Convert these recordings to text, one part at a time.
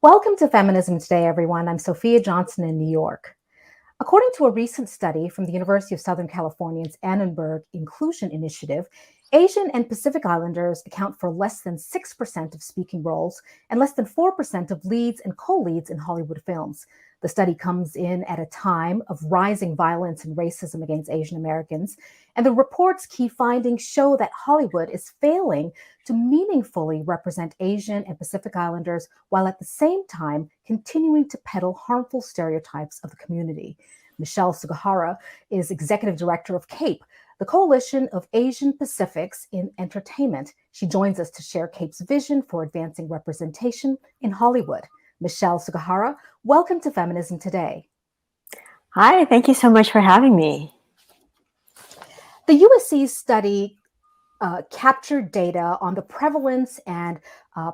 Welcome to Feminism Today, everyone. I'm Sophia Johnson in New York. According to a recent study from the University of Southern California's Annenberg Inclusion Initiative, Asian and Pacific Islanders account for less than 6% of speaking roles and less than 4% of leads and co-leads in Hollywood films. The study comes in at a time of rising violence and racism against Asian Americans, and the report's key findings show that Hollywood is failing to meaningfully represent Asian and Pacific Islanders while at the same time continuing to peddle harmful stereotypes of the community. Michelle Sugihara is executive director of CAPE, the Coalition of Asian Pacifics in Entertainment. She joins us to share CAPE's vision for advancing representation in Hollywood. Michelle Sugihara, welcome to Feminism Today. Hi, thank you so much for having me. The USC study captured data on the prevalence and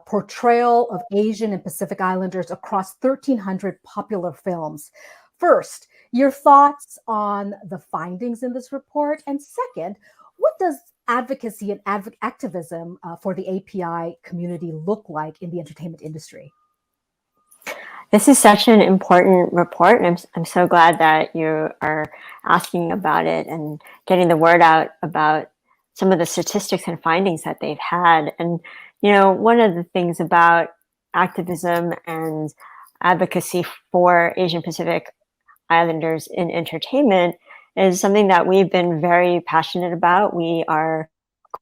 portrayal of Asian and Pacific Islanders across 1,300 popular films. First, your thoughts on the findings in this report, and second, what does advocacy and activism for the API community look like in the entertainment industry? This is such an important report, and I'm so glad that you are asking about it and getting the word out about some of the statistics and findings that they've had. And, you know, one of the things about activism and advocacy for Asian Pacific Islanders in entertainment is something that we've been very passionate about. We are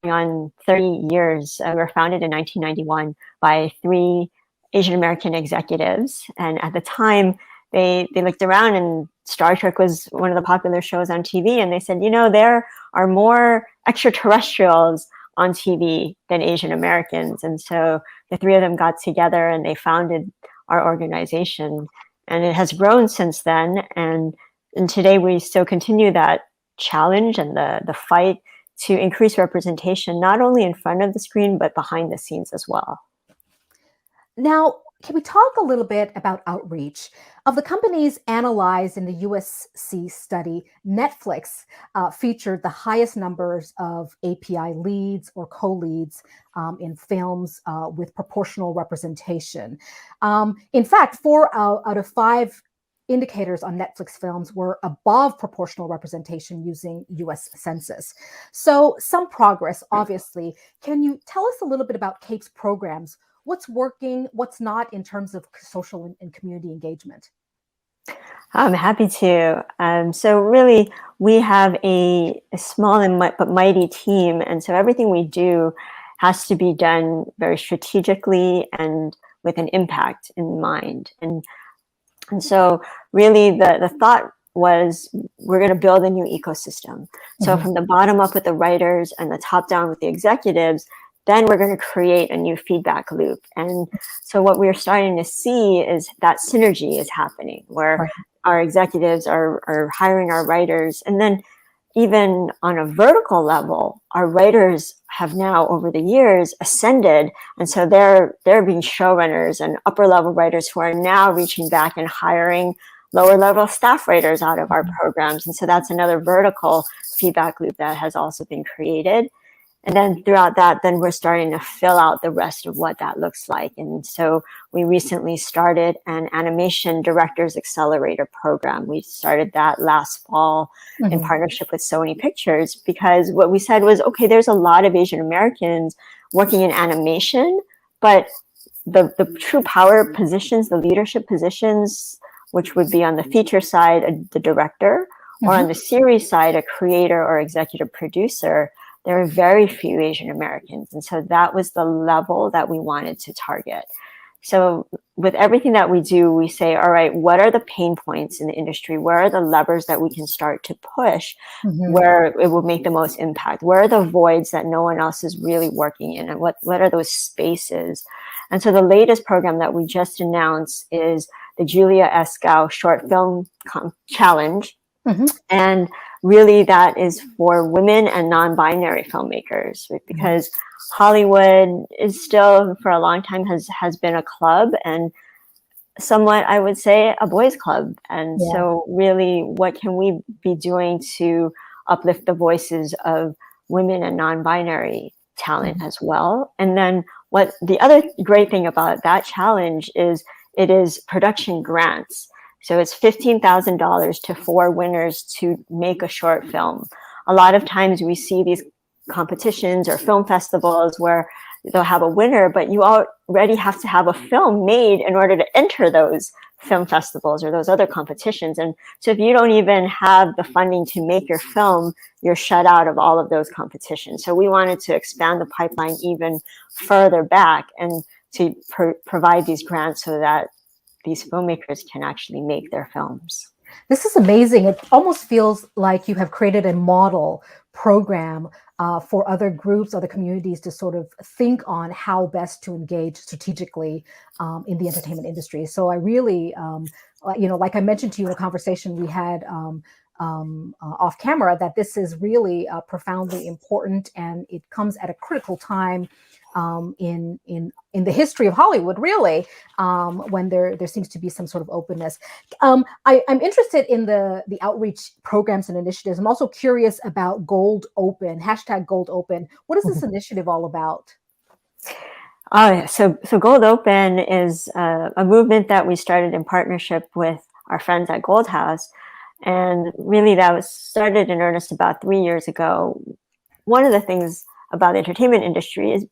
going on 30 years. We were founded in 1991 by 3 Asian American executives. And at the time, they looked around and Star Trek was one of the popular shows on TV. And they said, you know, there are more extraterrestrials on TV than Asian Americans. And so the 3 of them got together and they founded our organization. And it has grown since then. And today we still continue that challenge and the fight to increase representation, not only in front of the screen, but behind the scenes as well. Now, can we talk a little bit about outreach? Of the companies analyzed in the USC study, Netflix featured the highest numbers of API leads or co-leads in films with proportional representation. In fact, 4 out of 5 indicators on Netflix films were above proportional representation using US Census. So some progress, obviously. Can you tell us a little bit about CAPE's programs? What's working, what's not in terms of social and community engagement? I'm happy to. So really, we have a small but mighty team. And so everything we do has to be done very strategically and with an impact in mind. And so really the thought was we're going to build a new ecosystem. So from the bottom up with the writers and the top down with the executives, then we're going to create a new feedback loop. And so what we're starting to see is that synergy is happening where our executives are hiring our writers. And then even on a vertical level, our writers have now over the years ascended. And so they're being showrunners and upper level writers who are now reaching back and hiring lower level staff writers out of our programs. And so that's another vertical feedback loop that has also been created. And then throughout that, then we're starting to fill out the rest of what that looks like. And so we recently started an animation directors accelerator program. We started that last fall in partnership with Sony Pictures, because what we said was, okay, there's a lot of Asian Americans working in animation, but the true power positions, the leadership positions, which would be on the feature side, the director, or on the series side, a creator or executive producer, there are very few Asian Americans. And so that was the level that we wanted to target. So with everything that we do, we say, all right, what are the pain points in the industry? Where are the levers that we can start to push where it will make the most impact? Where are the voids that no one else is really working in? And what are those spaces? And so the latest program that we just announced is the Julia Escow Short Film Challenge. And really that is for women and non-binary filmmakers, right? Because Hollywood is still, for a long time, has been a club, and somewhat, I would say, a boys' club. And so really, what can we be doing to uplift the voices of women and non-binary talent as well? And then what the other great thing about that challenge is, it is production grants. So it's $15,000 to 4 winners to make a short film. A lot of times we see these competitions or film festivals where they'll have a winner, but you already have to have a film made in order to enter those film festivals or those other competitions. And so if you don't even have the funding to make your film, you're shut out of all of those competitions. So we wanted to expand the pipeline even further back and to provide these grants so that these filmmakers can actually make their films. This is amazing. It almost feels like you have created a model program for other groups, other communities to sort of think on how best to engage strategically in the entertainment industry. So I really, like I mentioned to you in a conversation we had off camera, that this is really profoundly important, and it comes at a critical time in the history of Hollywood, really, when there seems to be some sort of openness. I'm interested in the outreach programs and initiatives. I'm also curious about Gold Open, hashtag Gold Open. What is this initiative all about? So Gold Open is a movement that we started in partnership with our friends at Gold House. And really that was started in earnest about 3 years ago. One of the things about the entertainment industry is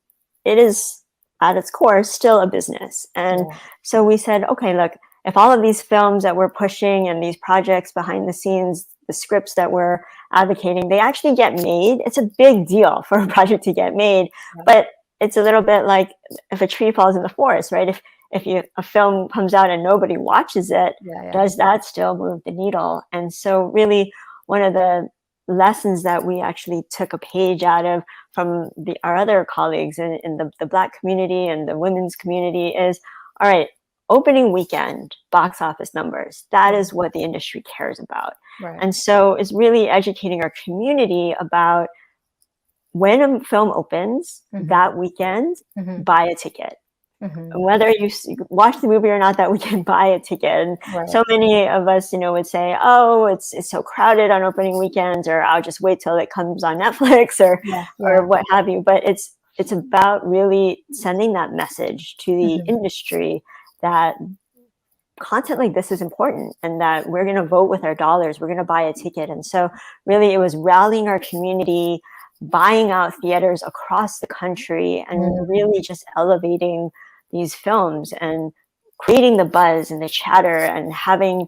it is at its core still a business. And so we said, okay, look, if all of these films that we're pushing and these projects behind the scenes, the scripts that we're advocating, they actually get made, it's a big deal for a project to get made. But it's a little bit like if a tree falls in the forest, right? If a film comes out and nobody watches it, does that still move the needle? And so really one of the lessons that we actually took a page out of from our other colleagues in the Black community and the women's community is, all right, opening weekend, box office numbers, that is what the industry cares about. And so it's really educating our community about when a film opens that weekend, buy a ticket. Whether you watch the movie or not, that we can buy a ticket. And so many of us, would say, oh, it's so crowded on opening weekends, or I'll just wait till it comes on Netflix or what have you. But it's about really sending that message to the industry that content like this is important, and that we're going to vote with our dollars. We're going to buy a ticket. And so really it was rallying our community, buying out theaters across the country, and really just elevating these films and creating the buzz and the chatter and having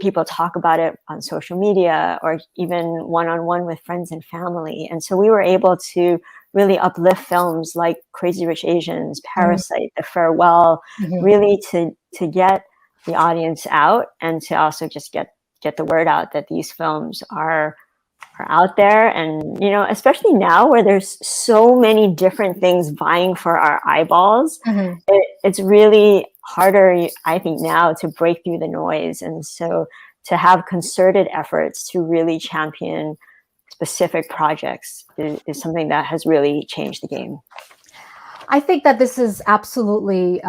people talk about it on social media or even one-on-one with friends and family. And so we were able to really uplift films like Crazy Rich Asians, Parasite, The Farewell, really to get the audience out, and to also just get the word out that these films are out there. And especially now where there's so many different things vying for our eyeballs, it's really harder, I think, now to break through the noise. And so to have concerted efforts to really champion specific projects is something that has really changed the game. I think that this is absolutely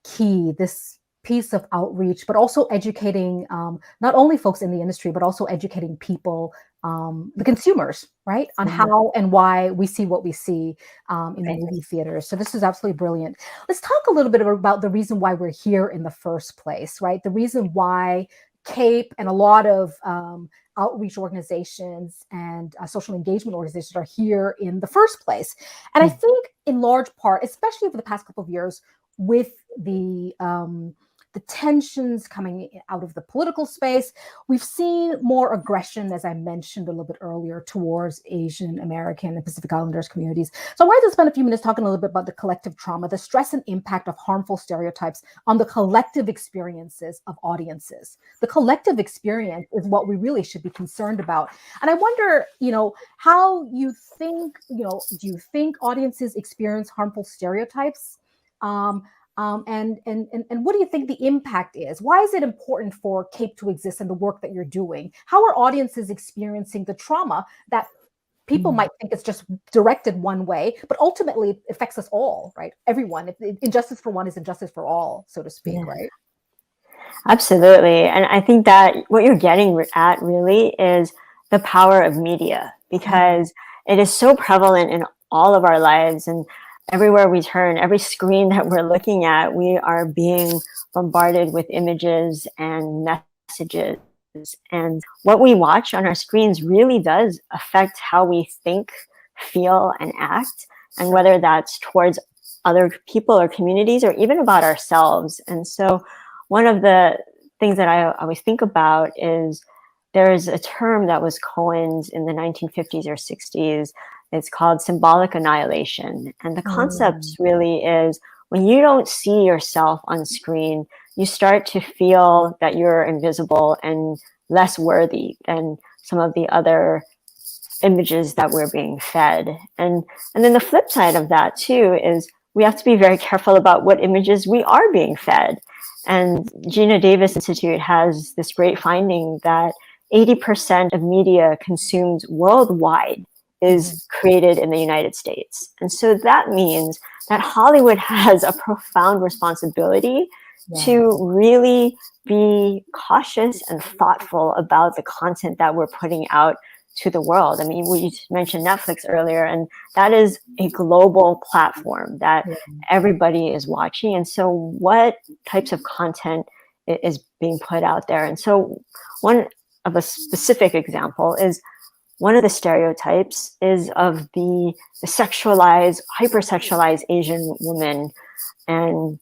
key, this piece of outreach, but also educating not only folks in the industry, but also educating people, the consumers, right, on how and why we see what we see in the movie theaters. So this is absolutely brilliant. Let's talk a little bit about the reason why we're here in the first place, right? The reason why CAPE and a lot of outreach organizations and social engagement organizations are here in the first place. And I think in large part, especially over the past couple of years, with the tensions coming out of the political space, we've seen more aggression, as I mentioned a little bit earlier, towards Asian American and Pacific Islanders communities. So I wanted to spend a few minutes talking a little bit about the collective trauma, the stress and impact of harmful stereotypes on the collective experiences of audiences. The collective experience is what we really should be concerned about. And I wonder, how you think, do you think audiences experience harmful stereotypes? And what do you think the impact is? Why is it important for CAPE to exist and the work that you're doing? How are audiences experiencing the trauma that people might think it's just directed one way, but ultimately it affects us all, right? Everyone. Injustice for one is injustice for all, so to speak, Yeah. right? Absolutely. And I think that what you're getting at really is the power of media, because it is so prevalent in all of our lives, and everywhere we turn, every screen that we're looking at, we are being bombarded with images and messages. And what we watch on our screens really does affect how we think, feel, and act, and whether that's towards other people or communities or even about ourselves. And so one of the things that I always think about is there's a term that was coined in the 1950s or 60s. It's called symbolic annihilation. And the concept really is when you don't see yourself on screen, you start to feel that you're invisible and less worthy than some of the other images that we're being fed. And then the flip side of that too is we have to be very careful about what images we are being fed. And Gina Davis Institute has this great finding that 80% of media consumed worldwide is created in the United States. And so that means that Hollywood has a profound responsibility to really be cautious and thoughtful about the content that we're putting out to the world. I mean, we mentioned Netflix earlier, and that is a global platform that everybody is watching. And so what types of content is being put out there? And so one of a specific example is one of the stereotypes is of the sexualized, hypersexualized Asian woman. And,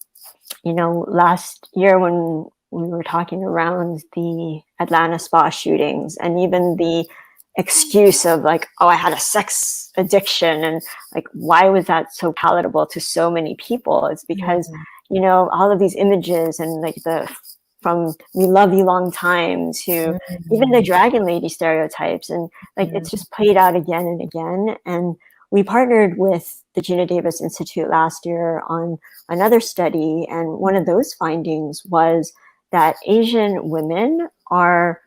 you know, last year when we were talking around the Atlanta spa shootings and even the excuse of like, oh, I had a sex addiction, and like, why was that so palatable to so many people? It's because, you know, all of these images and like from "We Love You Long Time" to even the dragon lady stereotypes, and like it's just played out again and again. And we partnered with the Gina Davis Institute last year on another study, and one of those findings was that Asian women are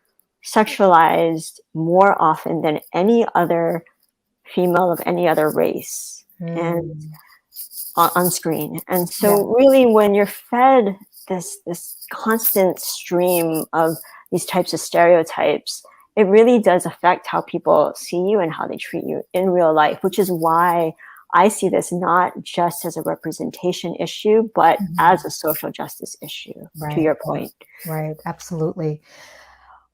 sexualized more often than any other female of any other race and on screen. And so really when you're fed this constant stream of these types of stereotypes, it really does affect how people see you and how they treat you in real life, which is why I see this not just as a representation issue, but as a social justice issue, to your point. Right, absolutely.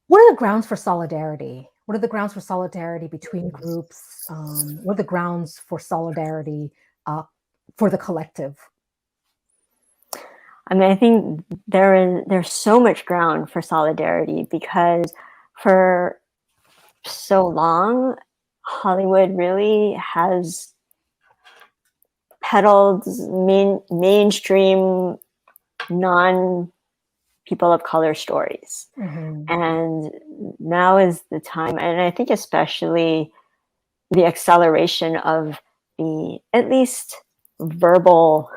What are the grounds for solidarity? What are the grounds for solidarity between groups? What are the grounds for solidarity for the collective? I mean, I think there's so much ground for solidarity because for so long, Hollywood really has peddled mainstream non-people of color stories. And now is the time, and I think especially the acceleration of the at least verbal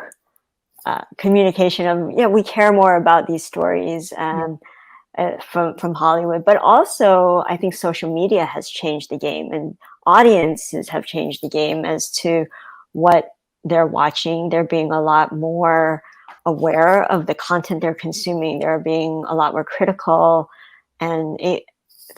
communication of, yeah, we care more about these stories from Hollywood, but also I think social media has changed the game, and audiences have changed the game as to what they're watching. They're being a lot more aware of the content they're consuming. They're being a lot more critical, and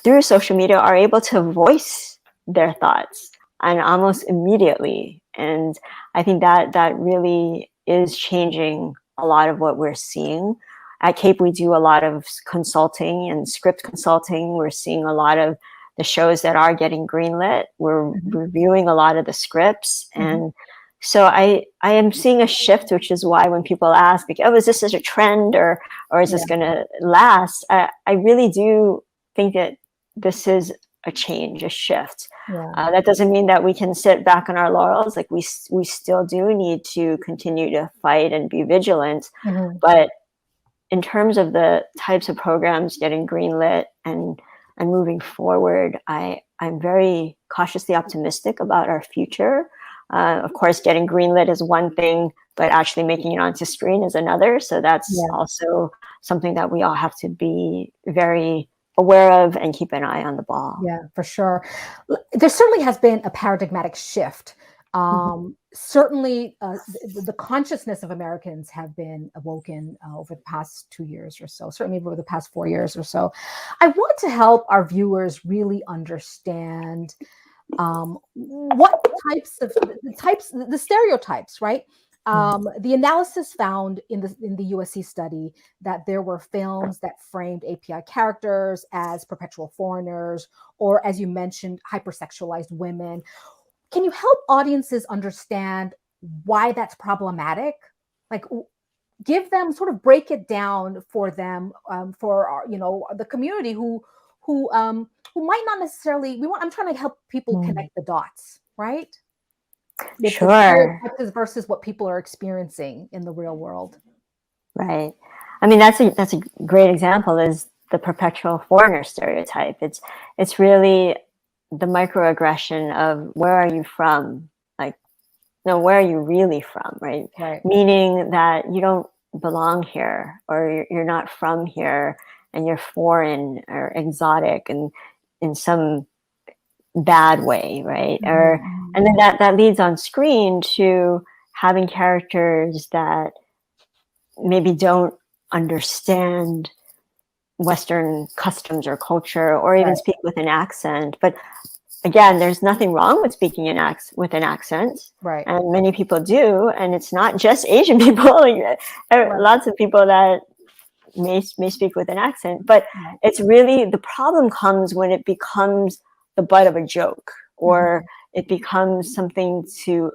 through social media are able to voice their thoughts and almost immediately. And I think that really is changing a lot of what we're seeing. At CAPE, we do a lot of consulting and script consulting. We're seeing a lot of the shows that are getting greenlit. We're reviewing a lot of the scripts. And so I am seeing a shift, which is why when people ask, like, oh, is this a trend or is this going to last? I really do think that this is a change, a shift. That doesn't mean that we can sit back on our laurels. Like we still do need to continue to fight and be vigilant. But in terms of the types of programs getting greenlit and moving forward, I'm very cautiously optimistic about our future. Of course, getting greenlit is one thing, but actually making it onto screen is another. So that's also something that we all have to be very aware of and keep an eye on the ball. Yeah, for sure. There certainly has been a paradigmatic shift. Certainly, the consciousness of Americans have been awoken over the past 2 years or so, certainly over the past 4 years or so. I want to help our viewers really understand what the stereotypes, right? The analysis found in the USC study that there were films that framed API characters as perpetual foreigners, or as you mentioned, hypersexualized women. Can you help audiences understand why that's problematic? Like, give them, sort of break it down for them, for our, the community who might not necessarily. I'm trying to help people connect the dots, right? With Sure. the stereotypes versus what people are experiencing in the real world. Right. I mean, that's a great example, is the perpetual foreigner stereotype. It's really the microaggression of, where are you from? Like, no, where are you really from, right? Meaning that you don't belong here, or you're not from here, and you're foreign or exotic and in some bad way, right? And then that leads on screen to having characters that maybe don't understand Western customs or culture, or even speak with an accent. But again, there's nothing wrong with speaking with an accent, and many people do, and it's not just Asian people. Lots of people that may speak with an accent, but it's really, the problem comes when it becomes the butt of a joke, or it becomes something to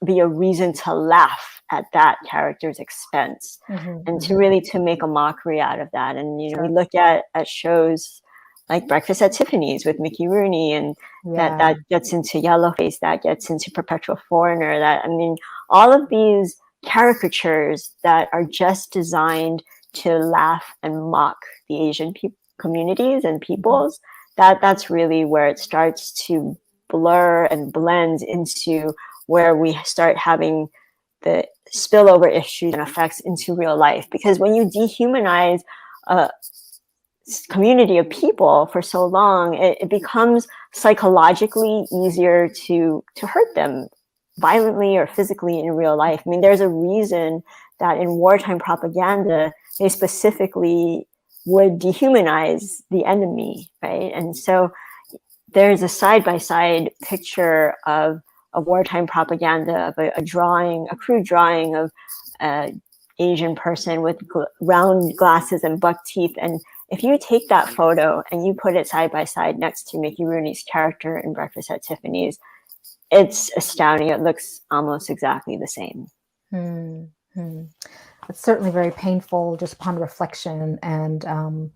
be a reason to laugh at that character's expense, and to make a mockery out of that. And we look at shows like Breakfast at Tiffany's with Mickey Rooney, and that gets into Yellowface, that gets into Perpetual Foreigner. All of these caricatures that are just designed to laugh and mock the Asian communities and peoples, that's really where it starts to blur and blend into where we start having the spillover issues and effects into real life. Because when you dehumanize a community of people for so long, it becomes psychologically easier to hurt them violently or physically in real life. There's a reason that in wartime propaganda, they specifically would dehumanize the enemy, right? And so there's a side-by-side picture of a wartime propaganda, of a crude drawing of an Asian person with round glasses and buck teeth. And if you take that photo and you put it side by side next to Mickey Rooney's character in Breakfast at Tiffany's, it's astounding. It looks almost exactly the same. It's certainly very painful just upon reflection, and I'm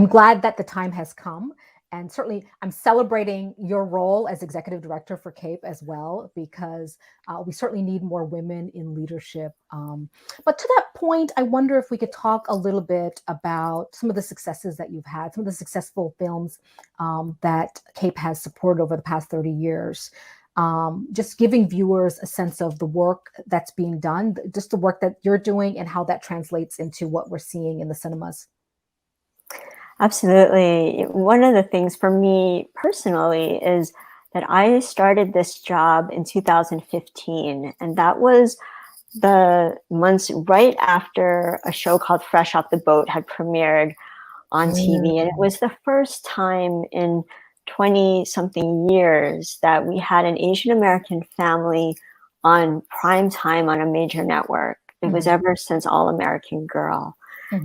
glad that the time has come, and certainly I'm celebrating your role as executive director for CAPE as well, because we certainly need more women in leadership. But to that point, I wonder if we could talk a little bit about some of the successes that you've had, some of the successful films that CAPE has supported over the past 30 years. Just giving viewers a sense of the work that's being done, just the work that you're doing, and how that translates into what we're seeing in the cinemas. Absolutely. One of the things for me personally is that I started this job in 2015, and that was the months right after a show called Fresh Off the Boat had premiered on TV. And it was the first time in 20-something years that we had an Asian American family on prime time on a major network. It was ever since All American Girl.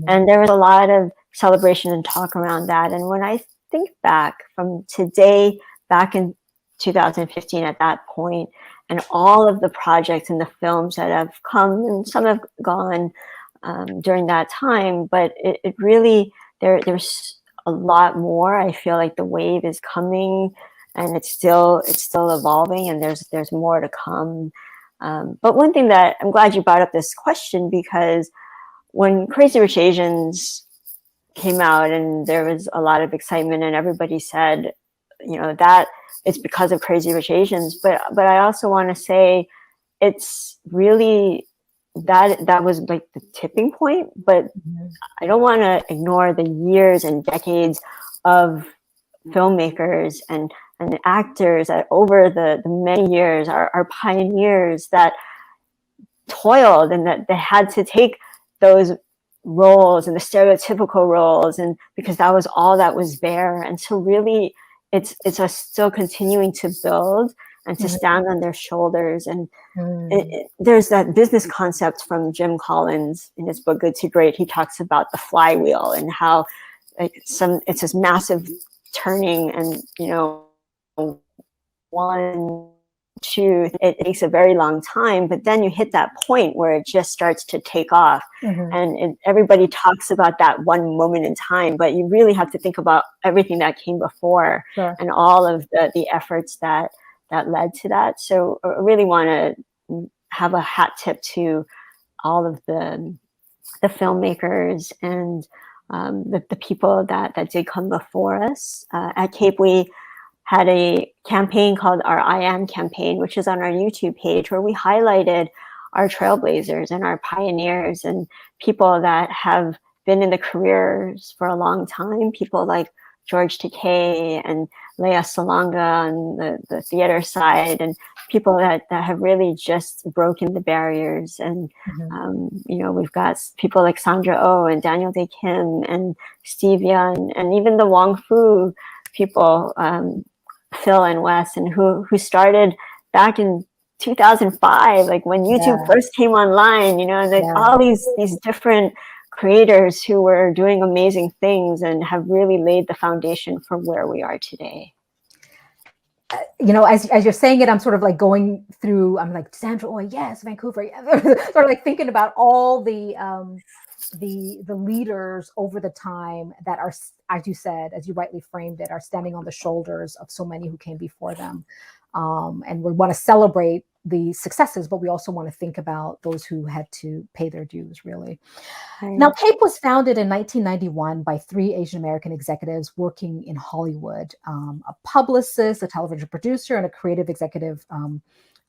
And there was a lot of celebration and talk around that. And when I think back from today, back in 2015 at that point, and all of the projects and the films that have come, and some have gone during that time, but it really, there's a lot more. I feel like the wave is coming, and it's still evolving, and there's more to come. But one thing that I'm glad you brought up this question, because when Crazy Rich Asians came out and there was a lot of excitement and everybody said, that it's because of Crazy Rich Asians. But I also want to say it's really that was like the tipping point. But I don't want to ignore the years and decades of filmmakers and actors that over the many years are pioneers that toiled and that they had to take those roles and the stereotypical roles, and because that was all that was there. And so really it's us still continuing to build and to stand on their shoulders. And there's that business concept from Jim Collins in his book Good to Great. He talks about the flywheel and how it's this massive turning, and one, two, it takes a very long time, but then you hit that point where it just starts to take off. And everybody talks about that one moment in time, but you really have to think about everything that came before. Sure. And all of the efforts that led to that. So I really want to have a hat tip to all of the filmmakers and the people that did come before us. At CAPE, we had a campaign called our I Am campaign, which is on our YouTube page, where we highlighted our trailblazers and our pioneers and people that have been in the careers for a long time, people like George Takei and Lea Salonga on the theater side, and people that have really just broken the barriers. And we've got people like Sandra Oh and Daniel Dae Kim and Steve Yeun, and even the Wong Fu people, Phil and Wes, and who started back in 2005, like when YouTube first came online, all these different creators who were doing amazing things and have really laid the foundation for where we are today. As you're saying it, I'm sort of like going through, I'm like, Sandra Oh, yes, Vancouver, yes. Sort of like thinking about all the leaders over the time that are, as you said, as you rightly framed it, are standing on the shoulders of so many who came before them. And we want to celebrate the successes, but we also want to think about those who had to pay their dues, really. Now, CAPE was founded in 1991 by 3 Asian American executives working in Hollywood, a publicist, a television producer, and a creative executive,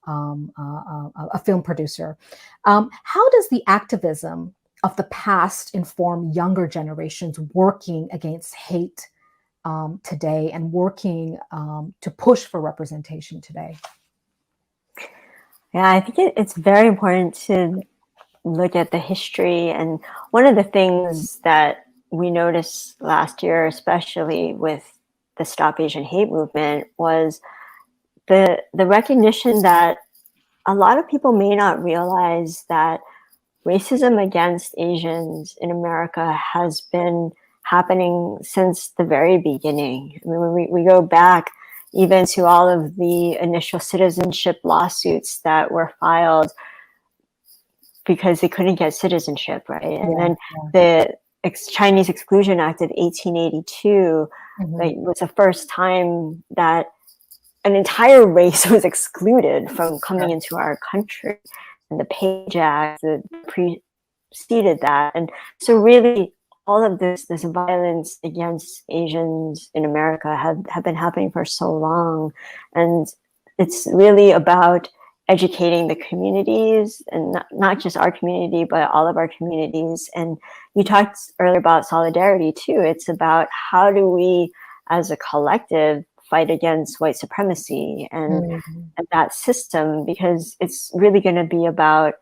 a film producer. How does the activism of the past inform younger generations working against hate today and working to push for representation today? Yeah, I think it's very important to look at the history. And one of the things that we noticed last year, especially with the Stop Asian Hate movement, was the recognition that a lot of people may not realize that racism against Asians in America has been happening since the very beginning. I mean, we go back even to all of the initial citizenship lawsuits that were filed because they couldn't get citizenship, right? And then the Chinese Exclusion Act of 1882 was the first time that an entire race was excluded from coming into our country. And the Page Act that preceded that. And so really all of this violence against Asians in America have been happening for so long. And it's really about educating the communities, and not just our community, but all of our communities. And you talked earlier about solidarity too. It's about how do we as a collective fight against white supremacy and that system, because it's really going to be about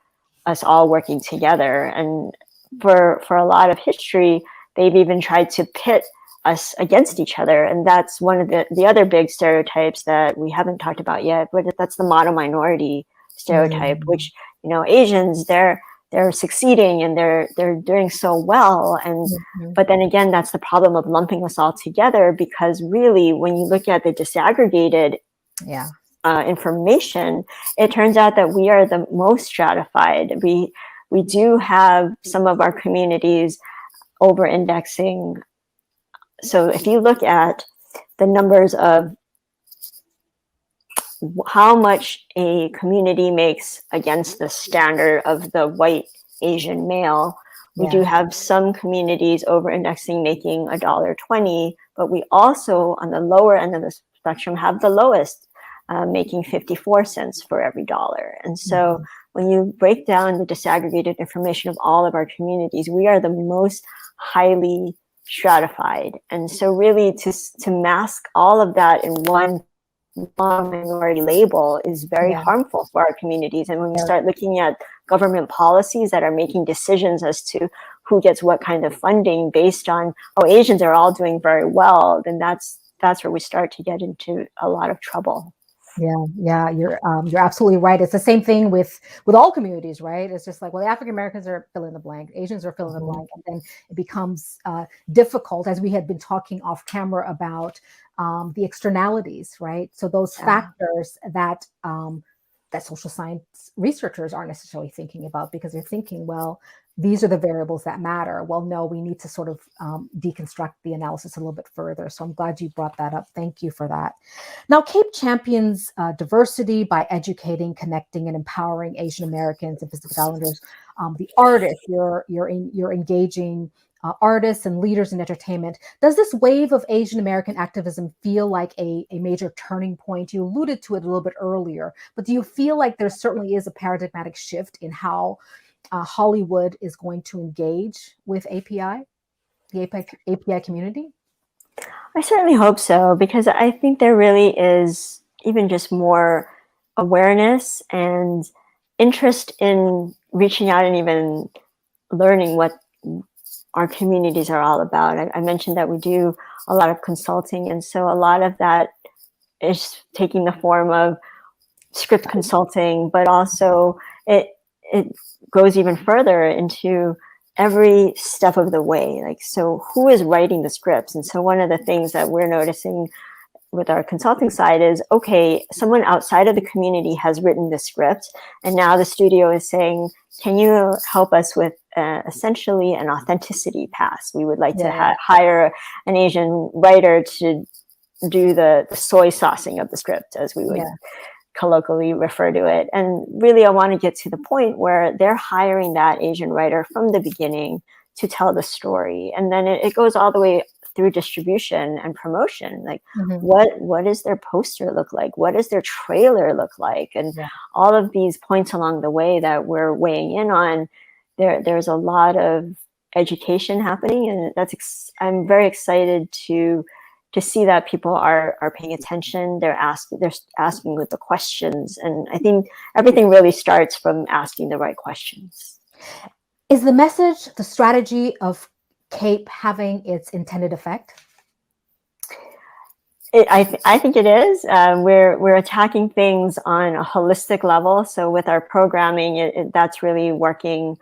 us all working together. And for a lot of history, they've even tried to pit us against each other. And that's one of the other big stereotypes that we haven't talked about yet, but that's the mono minority stereotype, which, Asians, they're succeeding and they're doing so well. And but then again, that's the problem of lumping us all together, because really when you look at the disaggregated information, it turns out that we are the most stratified. We do have some of our communities over indexing. So if you look at the numbers of how much a community makes against the standard of the white Asian male, we do have some communities over indexing making $1.20, but we also on the lower end of the spectrum have the lowest, making 54 cents for every dollar. And so when you break down the disaggregated information of all of our communities, we are the most highly stratified. And so really to mask all of that in one minority label is very harmful for our communities. And when we start looking at government policies that are making decisions as to who gets what kind of funding based on, oh, Asians are all doing very well, then that's where we start to get into a lot of trouble. Yeah, you're absolutely right. It's the same thing with all communities, right? It's just like, well, African Americans are fill in the blank, Asians are fill in the blank, and then it becomes difficult, as we had been talking off camera about the externalities, right? So those factors that that social science researchers aren't necessarily thinking about, because they're thinking, well, these are the variables that matter. Well, no, we need to sort of deconstruct the analysis a little bit further. So I'm glad you brought that up. Thank you for that. Now, CAPE champions diversity by educating, connecting, and empowering Asian Americans and Pacific Islanders. The artists, you're engaging artists and leaders in entertainment. Does this wave of Asian American activism feel like a major turning point? You alluded to it a little bit earlier, but do you feel like there certainly is a paradigmatic shift in how Hollywood is going to engage with the API community? I certainly hope so, because I think there really is even just more awareness and interest in reaching out and even learning what our communities are all about. I mentioned that we do a lot of consulting, and so a lot of that is taking the form of script consulting, but also it goes even further into every step of the way. Like, so who is writing the scripts? And so one of the things that we're noticing with our consulting side is, okay, someone outside of the community has written the script, and now the studio is saying, can you help us with essentially an authenticity pass? We would like to hire an Asian writer to do the soy saucing of the script, as we would colloquially refer to it. And really, I want to get to the point where they're hiring that Asian writer from the beginning to tell the story. And then it goes all the way through distribution and promotion. Like, what does their poster look like? What does their trailer look like? And all of these points along the way that we're weighing in on, there's a lot of education happening. And I'm very excited to see that people are paying attention. They're asking with the questions. And I think everything really starts from asking the right questions. Is the message, the strategy of CAPE having its intended effect? I think it is. We're attacking things on a holistic level. So with our programming, that's really working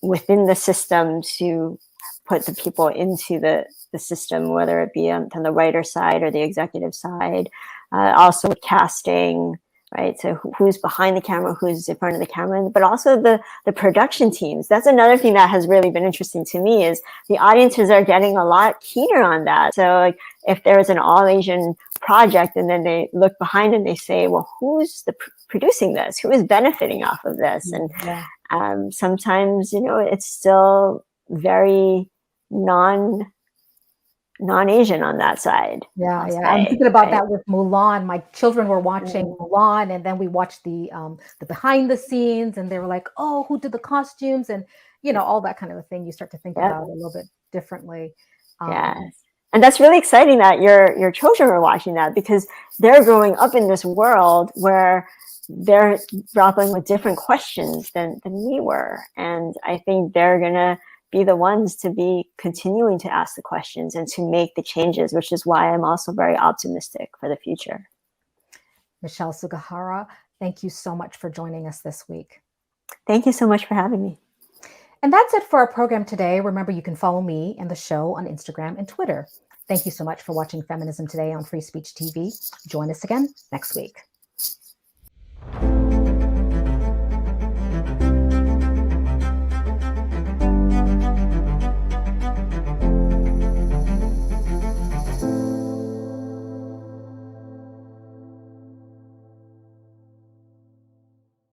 within the system to put the people into the system, whether it be on the writer side or the executive side. Also with casting, right? So who's behind the camera, who's in front of the camera, but also the production teams. That's another thing that has really been interesting to me, is the audiences are getting a lot keener on that. So like, if there is an all Asian project and then they look behind and they say, well, who's producing this? Who is benefiting off of this? And sometimes, it's still very non-Asian on that side. I'm thinking about that with Mulan. My children were watching Mulan, and then we watched the behind the scenes, and they were like, oh, who did the costumes? And all that kind of a thing. You start to think about it a little bit differently. And that's really exciting that your children are watching that, because they're growing up in this world where they're grappling with different questions than we were. And I think they're gonna be the ones to be continuing to ask the questions and to make the changes, which is why I'm also very optimistic for the future. Michelle Sugihara, thank you so much for joining us this week. Thank you so much for having me. And that's it for our program today. Remember, you can follow me and the show on Instagram and Twitter. Thank you so much for watching Feminism Today on Free Speech TV. Join us again next week.